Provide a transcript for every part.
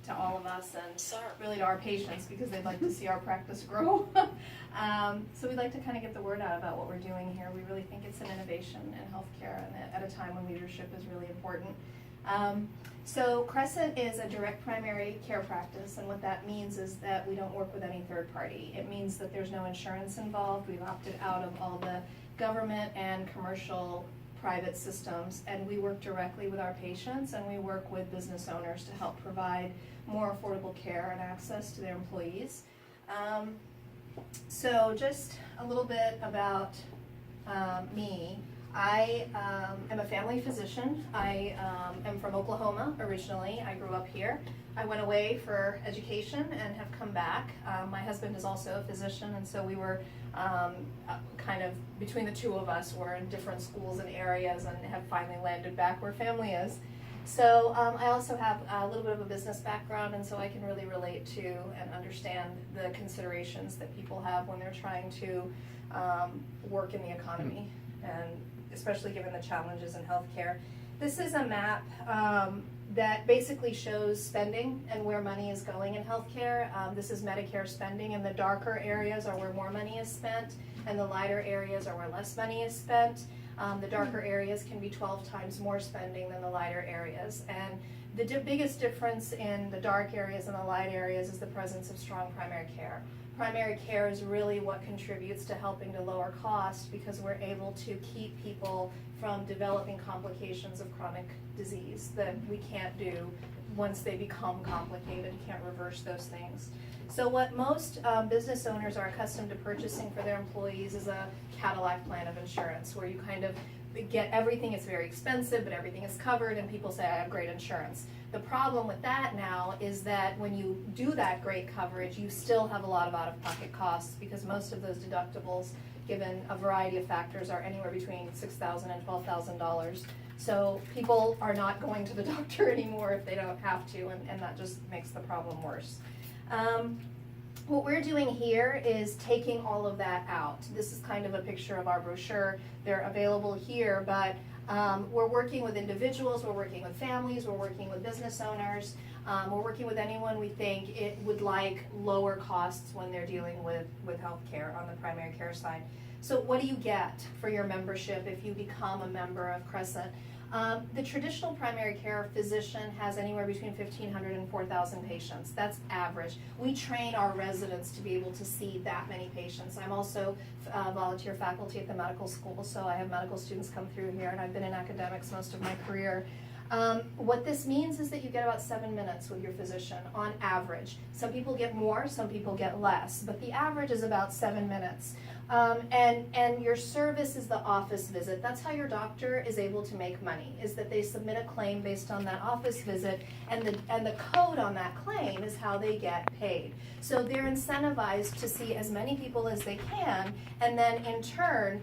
to all of us and really to our patients because they'd like to see our practice grow. So we'd like to kind of get the word out about what we're doing here. We really think it's an innovation in healthcare and at a time when leadership is really important. So Crescent is a direct primary care practice, and what that means is that we don't work with any third party. It means that there's no insurance involved. We've opted out of all the government and commercial private systems, and we work directly with our patients, and we work with business owners to help provide more affordable care and access to their employees. So just a little bit about me. I am a family physician. I am from Oklahoma originally. I grew up here. I went away for education and have come back. My husband is also a physician, and so we were kind of, between the two of us, we're in different schools and areas and have finally landed back where family is. So I also have a little bit of a business background, and so I can really relate to and understand the considerations that people have when they're trying to work in the economy, and especially given the challenges in healthcare. This is a map that basically shows spending and where money is going in healthcare. This is Medicare spending, and the darker areas are where more money is spent, and the lighter areas are where less money is spent. The darker areas can be 12 times more spending than the lighter areas. And the biggest difference in the dark areas and the light areas is the presence of strong primary care. Primary care is really what contributes to helping to lower costs because we're able to keep people from developing complications of chronic disease that we can't do once they become complicated. You can't reverse those things. So what most business owners are accustomed to purchasing for their employees is a Cadillac plan of insurance where you kind of get everything. It's very expensive, but everything is covered, and people say, I have great insurance. The problem with that now is that when you do that great coverage, you still have a lot of out-of-pocket costs because most of those deductibles, given a variety of factors, are anywhere between $6,000 and $12,000. So people are not going to the doctor anymore if they don't have to, and that just makes the problem worse. What we're doing here is taking all of that out. This is kind of a picture of our brochure. They're available here, but we're working with individuals, we're working with families, we're working with business owners, we're working with anyone we think it would like lower costs when they're dealing with healthcare on the primary care side. So what do you get for your membership if you become a member of Crescent? The traditional primary care physician has anywhere between 1,500 and 4,000 patients. That's average. We train our residents to be able to see that many patients. I'm also volunteer faculty at the medical school, so I have medical students come through here, and I've been in academics most of my career. What this means is that you get about 7 minutes with your physician on average. Some people get more, some people get less, but the average is about 7 minutes. And your service is the office visit. That's how your doctor is able to make money, is that they submit a claim based on that office visit, and the code on that claim is how they get paid. So they're incentivized to see as many people as they can, and then in turn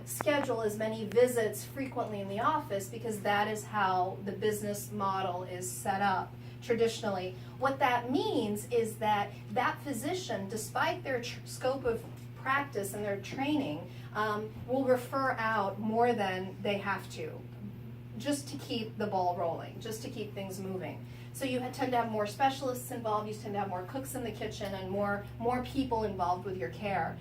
schedule as many visits frequently in the office, because that is how the business model is set up traditionally. What that means is that that physician, despite their scope of practice and their training, will refer out more than they have to, just to keep the ball rolling, just to keep things moving. So you tend to have more specialists involved, you tend to have more cooks in the kitchen, and more people involved with your care.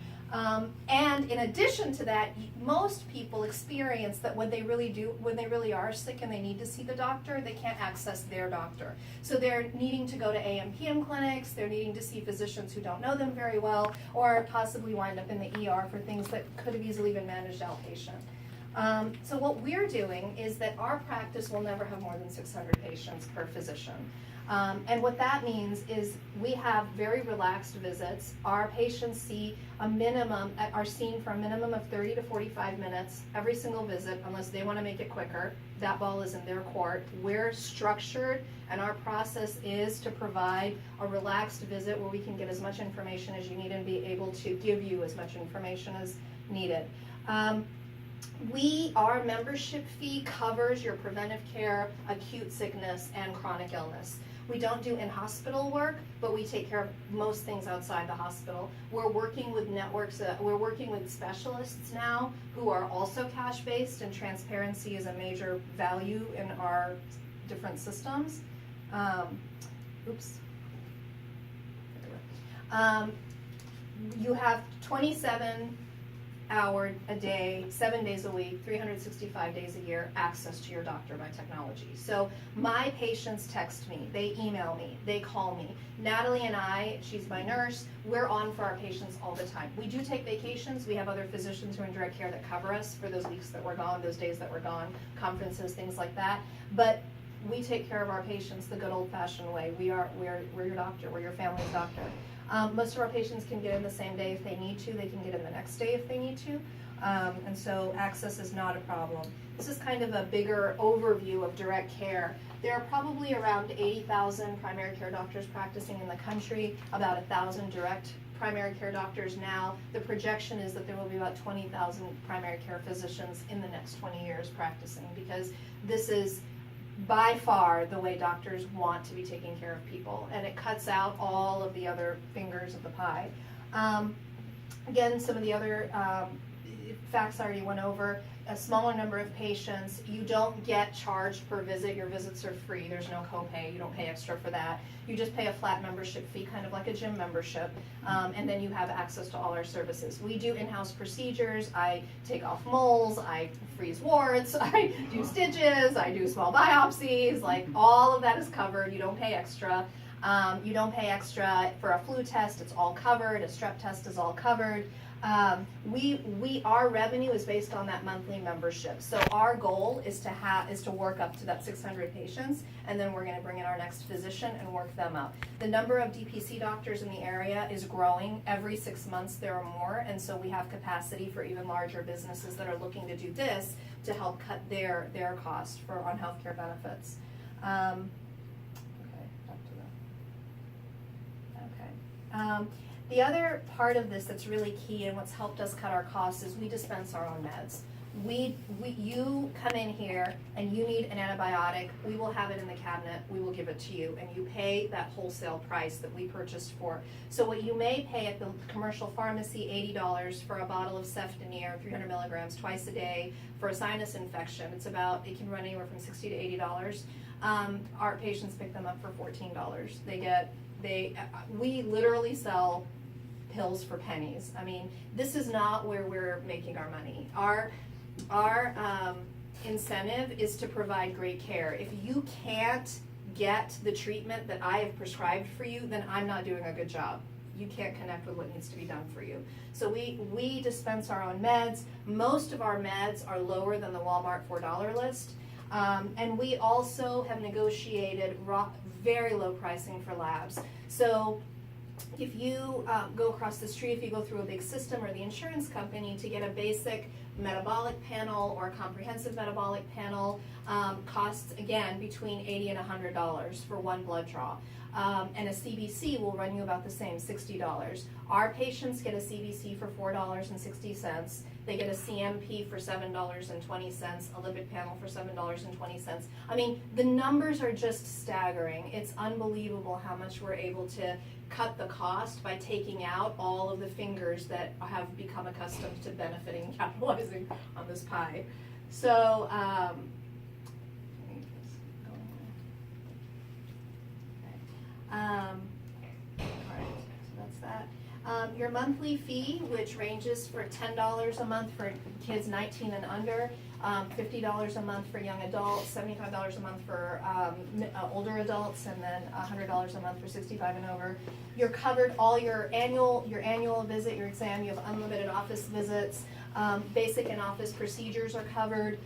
And in addition to that, most people experience that when they really are sick and they need to see the doctor, they can't access their doctor. So they're needing to go to AM/PM clinics, they're needing to see physicians who don't know them very well, or possibly wind up in the ER for things that could have easily been managed outpatient. So what we're doing is that our practice will never have more than 600 patients per physician. And what that means is we have very relaxed visits. Our patients are seen for a minimum of 30 to 45 minutes every single visit, unless they want to make it quicker. That ball is in their court. We're structured, and our process is to provide a relaxed visit where we can get as much information as you need and be able to give you as much information as needed. Our membership fee covers your preventive care, acute sickness, and chronic illness. We don't do in-hospital work, but we take care of most things outside the hospital. We're working with networks, we're working with specialists now who are also cash-based, and transparency is a major value in our different systems. You have 27 hour a day, 7 days a week, 365 days a year, access to your doctor by technology. So my patients text me, they email me, they call me. Natalie and I, she's my nurse, we're on for our patients all the time. We do take vacations. We have other physicians who are in direct care that cover us for those weeks that we're gone, those days that we're gone, conferences, things like that. But we take care of our patients the good old-fashioned way. We're your doctor, we're your family's doctor. Most of our patients can get in the same day if they need to. They can get in the next day if they need to. And so access is not a problem. This is kind of a bigger overview of direct care. There are probably around 80,000 primary care doctors practicing in the country, about 1,000 direct primary care doctors now. The projection is that there will be about 20,000 primary care physicians in the next 20 years practicing, because this is by far the way doctors want to be taking care of people, and it cuts out all of the other fingers of the pie. Again, some of the other facts I already went over. A smaller number of patients. You don't get charged per visit. Your visits are free. There's no copay. You don't pay extra for that. You just pay a flat membership fee, kind of like a gym membership, and then you have access to all our services. We do in-house procedures. I take off moles. I freeze warts. I do stitches. I do small biopsies. Like, all of that is covered. You don't pay extra. You don't pay extra for a flu test. It's all covered. A strep test is all covered. Our revenue is based on that monthly membership. So our goal is to work up to that 600 patients, and then we're going to bring in our next physician and work them up. The number of DPC doctors in the area is growing. Every 6 months there are more, and so we have capacity for even larger businesses that are looking to do this to help cut their cost on healthcare benefits. The other part of this that's really key and what's helped us cut our costs is we dispense our own meds. You come in here and you need an antibiotic, we will have it in the cabinet, we will give it to you, and you pay that wholesale price that we purchased for. So what you may pay at the commercial pharmacy, $80 for a bottle of Ceftonir, 300 milligrams twice a day for a sinus infection, it can run anywhere from $60 to $80. Our patients pick them up for $14. We literally sell pills for pennies. I mean, this is not where we're making our money. Our incentive is to provide great care. If you can't get the treatment that I have prescribed for you, then I'm not doing a good job. You can't connect with what needs to be done for you. So we dispense our own meds. Most of our meds are lower than the Walmart $4 list. And we also have negotiated very low pricing for labs. So if you go across the street, if you go through a big system or the insurance company to get a basic metabolic panel or a comprehensive metabolic panel, costs, again, between $80 and $100 for one blood draw. And a CBC will run you about the same, $60. Our patients get a CBC for $4.60. They get a CMP for $7.20, a lipid panel for $7.20. I mean, the numbers are just staggering. It's unbelievable how much we're able to cut the cost by taking out all of the fingers that have become accustomed to benefiting and capitalizing on this pie. So, all right, so that's that. Your monthly fee, which ranges for $10 a month for kids 19 and under, $50 a month for young adults, $75 a month for older adults, and then $100 a month for 65 and over. You're covered all your annual visit, your exam. You have unlimited office visits. Basic in-office procedures are covered.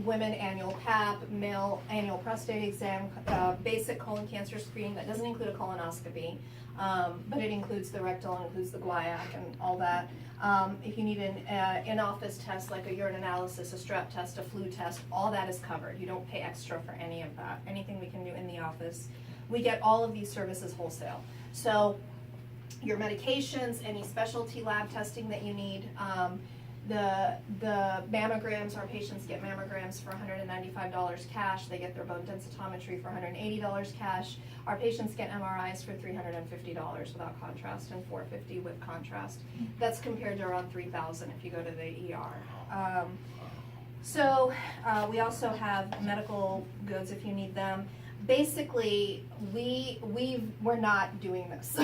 Women, annual PAP, male, annual prostate exam, basic colon cancer screening. That doesn't include a colonoscopy, but it includes the rectal and includes the guaiac and all that. If you need an in-office test like a urine analysis, a strep test, a flu test, all that is covered. You don't pay extra for any of that. Anything we can do in the office. We get all of these services wholesale. So your medications, any specialty lab testing that you need, the mammograms, our patients get mammograms for $195 cash. They get their bone densitometry for $180 cash. Our patients get MRIs for $350 without contrast and $450 with contrast. That's compared to around $3,000 if you go to the ER. So we also have medical goods if you need them. basically, we're not doing this.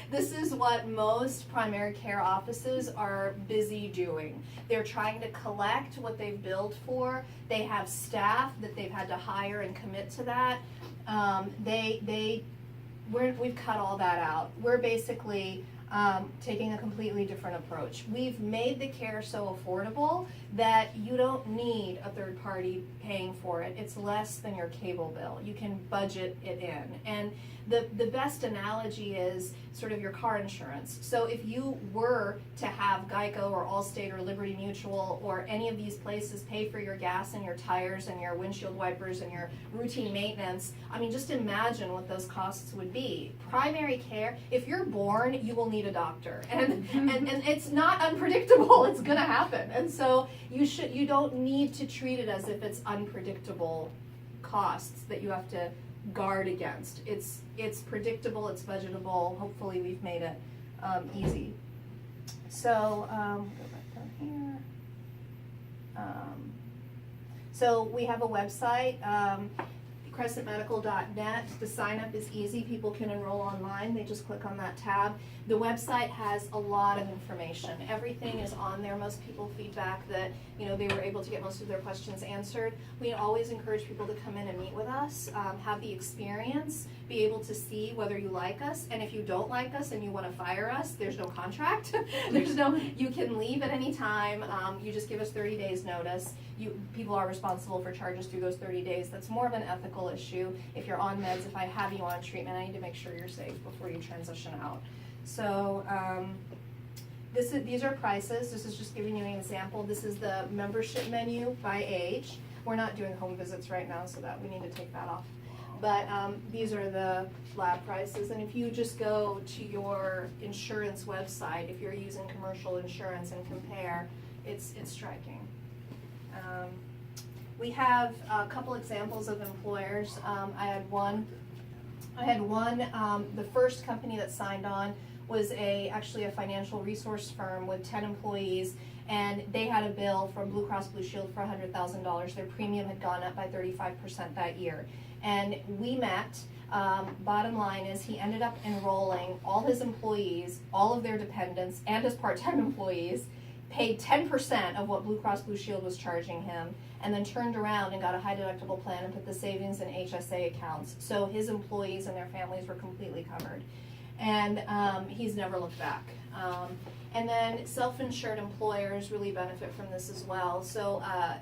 This is what most primary care offices are busy doing. They're trying to collect what they've billed for. They have staff that they've had to hire and commit to that. We've cut all that out. We're basically taking a completely different approach. We've made the care so affordable that you don't need a third party paying for it. It's less than your cable bill. You can budget it in. And the best analogy is sort of your car insurance. So if you were to have Geico or Allstate or Liberty Mutual or any of these places pay for your gas and your tires and your windshield wipers and your routine maintenance, I mean, just imagine what those costs would be. Primary care, if you're born, you will need a doctor. And it's not unpredictable. It's gonna happen. And so you don't need to treat it as if it's unpredictable costs that you have to guard against. It's predictable, it's budgetable. Hopefully we've made it easy. So go back down here. So we have a website, crescentmedical.net. The sign up is easy. People can enroll online. They just click on that tab. The website has a lot of information. Everything is on there. Most people feedback that they were able to get most of their questions answered. We always encourage people to come in and meet with us, have the experience, be able to see whether you like us, and if you don't like us and you want to fire us, there's no contract. You can leave at any time. You just give us 30 days notice. People are responsible for charges through those 30 days. That's more of an ethical issue. If you're on meds, if I have you on treatment, I need to make sure you're safe before you transition out. So these are prices. This is just giving you an example. This is the membership menu by age. We're not doing home visits right now, so that we need to take that off. But these are the lab prices. And if you just go to your insurance website, if you're using commercial insurance and compare, it's striking. We have a couple examples of employers. I had one, the first company that signed on was actually a financial resource firm with 10 employees, and they had a bill from Blue Cross Blue Shield for $100,000. Their premium had gone up by 35% that year. And we met. Bottom line is he ended up enrolling all his employees, all of their dependents, and his part-time employees, paid 10% of what Blue Cross Blue Shield was charging him, and then turned around and got a high deductible plan and put the savings in HSA accounts. So his employees and their families were completely covered. And he's never looked back. And then self-insured employers really benefit from this as well. So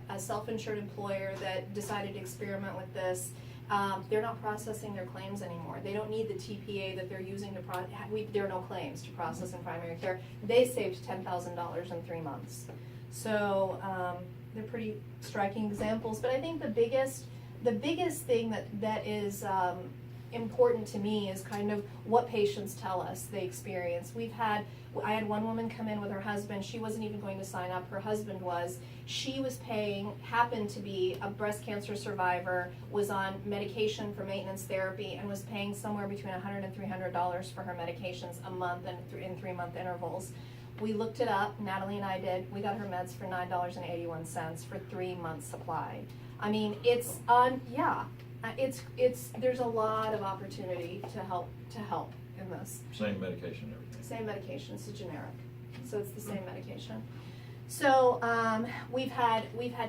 a self-insured employer that decided to experiment with this, they're not processing their claims anymore. They don't need the TPA that they're using to there are no claims to process in primary care. They saved $10,000 in 3 months. So they're pretty striking examples. But I think the biggest thing that is important to me is kind of what patients tell us they experience. I had one woman come in with her husband. She wasn't even going to sign up. Her husband was. She was paying, happened to be a breast cancer survivor, was on medication for maintenance therapy, and was paying somewhere between $100 and $300 for her medications a month and in 3-month intervals. We looked it up, Natalie and I did. We got her meds for $9.81 for 3 months supply. I mean, there's a lot of opportunity to help in this. Same medication, everything. Same medication, it's a generic, so it's the same medication. So we've had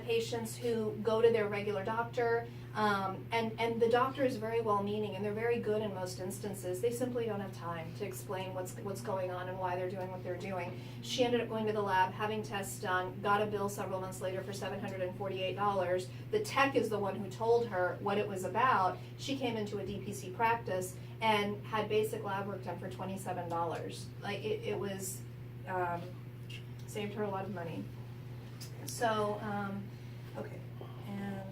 patients who go to their regular doctor, and the doctor is very well-meaning, and they're very good in most instances. They simply don't have time to explain what's going on and why they're doing what they're doing. She ended up going to the lab, having tests done, got a bill several months later for $748. The tech is the one who told her what it was about. She came into a DPC practice and had basic lab work done for $27. Like it was saved her a lot of money. So okay, and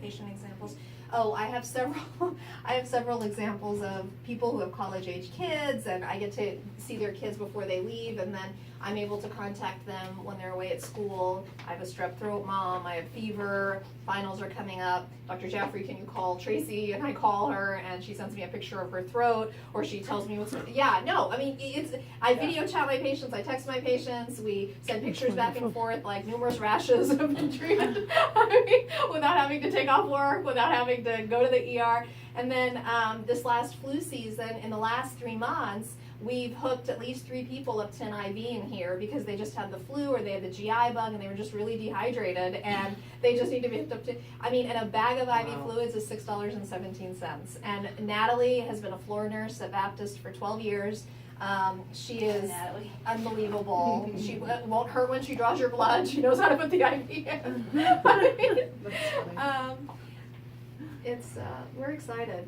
patient examples. Oh, I have several examples of people who have college-age kids, and I get to see their kids before they leave, and then I'm able to contact them when they're away at school. I have a strep throat mom, I have fever, finals are coming up. Dr. Jaffrey, can you call Tracy? And I call her, and she sends me a picture of her throat, or she tells me what's, I video chat my patients, I text my patients, we send pictures back and forth, like numerous rashes have been treated, without having to take off work, without having having to go to the ER. And then this last flu season, in the last 3 months, we've hooked at least 3 people up to an IV in here because they just had the flu or they had the GI bug and they were just really dehydrated and they just need to be hooked up to, and a bag of IV fluids is $6.17. And Natalie has been a floor nurse at Baptist for 12 years. She is unbelievable. She won't hurt when she draws your blood. She knows how to put the IV in. We're excited.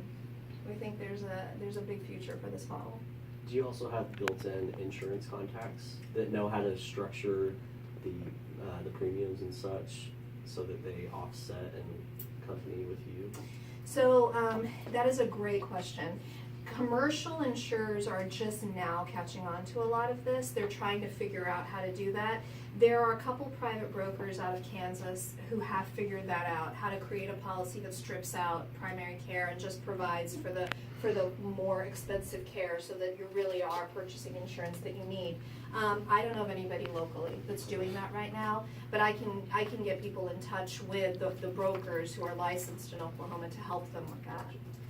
We think there's a big future for this model. Do you also have built-in insurance contacts that know how to structure the premiums and such so that they offset and company with you? So that is a great question. Commercial insurers are just now catching on to a lot of this. They're trying to figure out how to do that. There are a couple private brokers out of Kansas who have figured that out, how to create a policy that strips out primary care and just provides for the more expensive care so that you really are purchasing insurance that you need. I don't know of anybody locally that's doing that right now, but I can get people in touch with the brokers who are licensed in Oklahoma to help them with that.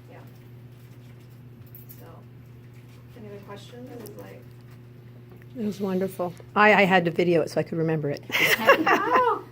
Yeah. So, any other questions? It was wonderful. I had to video it so I could remember it. Wow.